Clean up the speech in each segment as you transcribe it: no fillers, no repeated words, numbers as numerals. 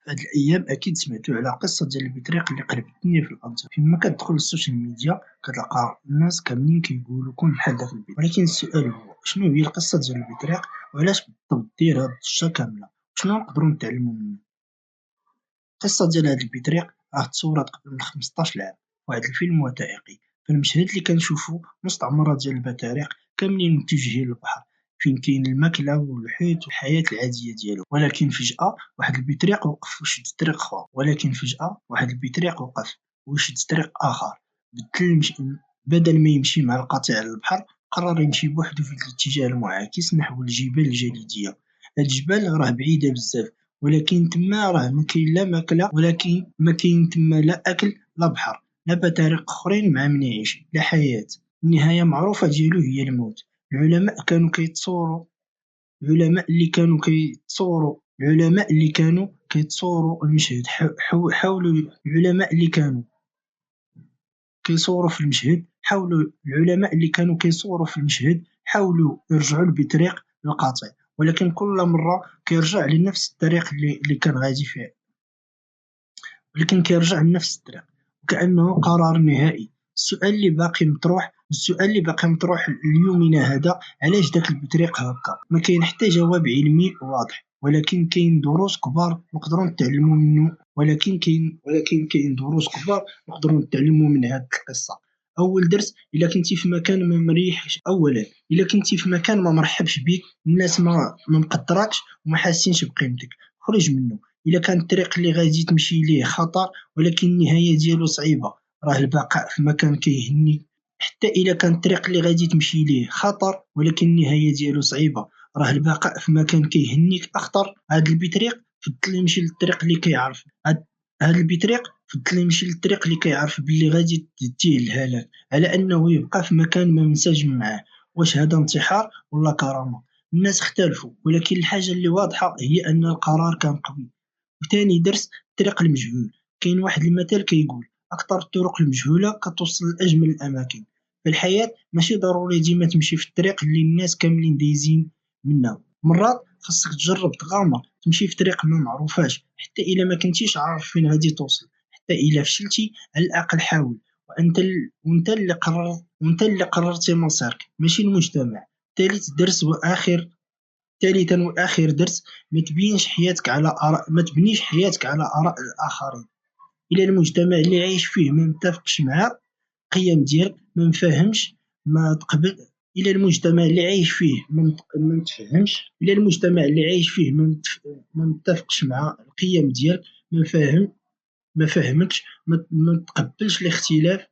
هاد الأيام أكيد سمعتو على قصة ديال البطريق اللي قلب الدنيا في الانترنت. فيما كتدخل للسوشيال ميديا كتلقى الناس كاملين كيقولو كون بحال داك البطريق، ولكن السؤال هو شنو هي القصة ديال البطريق وعلاش بالضبط دير هاد الضجة كاملة وشنو نقدرو نتعلمو منه. القصة ديال هاد البطريق راه تصورات قبل من 15 عام فواحد الفيلم وثائقي. فالمشهد اللي كنشوفو مستعمرة ديال البطاريق كاملين متجهين للبحر فين كاين الماكلة والحوت والحياة العادية ديالو، ولكن فجأة واحد البطريق وقف وشد طريق خور، وشد طريق آخر بدل ما يمشي مع القطيع للبحر قرر يمشي بوحدو في الاتجاه المعاكس نحو الجبال الجليدية. هاد الجبال راه بعيدة بزاف، ولكن تما راه مكاين لا ماكلة، ولكن مكاين تما لا أكل لا بحر لا بطاريق أخرين مع من يعيش لا حياة. النهاية معروفة ديالو هي الموت. العلماء اللي كانوا كيتصوروا المشهد حاولوا العلماء اللي كانوا كيصوروا في المشهد حاولوا يرجعوا البطريق للقاطع، ولكن كل مرة كيرجع لنفس الطريق اللي كان غادي فيه، ولكن كيرجع لنفس الطريق وكأنه قرار نهائي. السؤال اللي باقي مطروح ليومنا هذا، علاش داك البطريق هكا؟ ما كاين حتى جواب علمي واضح، ولكن كاين دروس كبار نقدروا نتعلموا منه. من هذه القصة. أول درس، إلا كنتي في مكان ما مريحش، أولا إلا كنتي في مكان ما مرحبش بك، الناس ما مقدراكش وما حاسينش بقيمتك، خرج منه. إلا كان الطريق اللي غادي تمشي ليه خطر ولكن النهاية ديالو صعيبة، راه البقاء في مكان كيهني. حتى إلا كان الطريق اللي غادي تمشي ليه خطر ولكن النهاية ديالو صعيبة، راه البقاء في مكان كيهنيك أخطر. هاد البطريق فضل يمشي للطريق اللي كيعرف باللي غادي تديه الهلاك، على أنه يبقى في مكان ما منسجم معاه. واش هذا انتحار ولا كرامة؟ الناس اختلفوا، ولكن الحاجة اللي واضحة هي أن القرار كان قوي. وثاني درس، الطريق المجهول. كاين واحد المثل كيقول أكثر الطرق المجهولة كتوصل لأجمل الأماكن. في الحياة ماشي ضروري ديما تمشي في الطريق اللي الناس كاملين دايزين منها. مرات خاصك تجرب تغامر، تمشي في طريق ما معروفاش حتى إلا ما كنتيش عارف فين غادي توصل. حتى إلا فشلتي على الأقل حاول، وأنت اللي قررتي مصيرك ماشي المجتمع. ثالثا وآخر درس، ما تبنيش حياتك على آراء الآخرين. إلى المجتمع اللي عايش فيه ما متفقش مع القيم ديالك ما مفاهمش ما تقبل إلى المجتمع اللي عايش فيه ما متفهمش إلى المجتمع اللي عايش فيه ما متفقش مع القيم ديالك، ما فهمكش، ما تقبلش الاختلاف،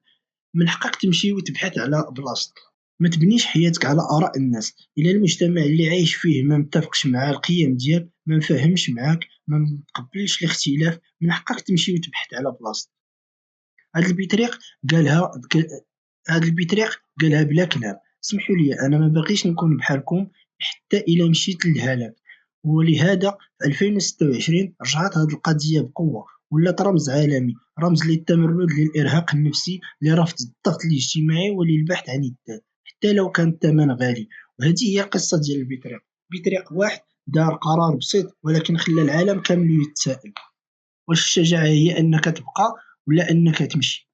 من حقك تمشي وتبحث على بلاصتك. ما تبنيش حياتك على آراء الناس. إلا المجتمع اللي عايش فيه ما متفقش مع القيم ديالك، ما مفاهمش معاك، ما متقبلش الاختلاف، من حقك تمشي وتبحث على بلاصتك. هاد البطريق قالها هاد البطريق قالها بلا كلام. اسمحوا لي، أنا ما باغيش نكون بحالكم حتى إلا مشيت للهلاك. ولهذا في 2026 رجعت هاد القضية بقوة، ولات رمز عالمي، رمز للتمرد، للإرهاق النفسي، لرفض الضغط الاجتماعي وللبحث عن الذات حتى لو كان الثمن غالي. وهذه هي القصة ديال البطريق. بطريق واحد دار قرار بسيط ولكن خلى العالم كامل يتساءل: واش الشجاعة هي أنك تبقى ولا أنك تمشي؟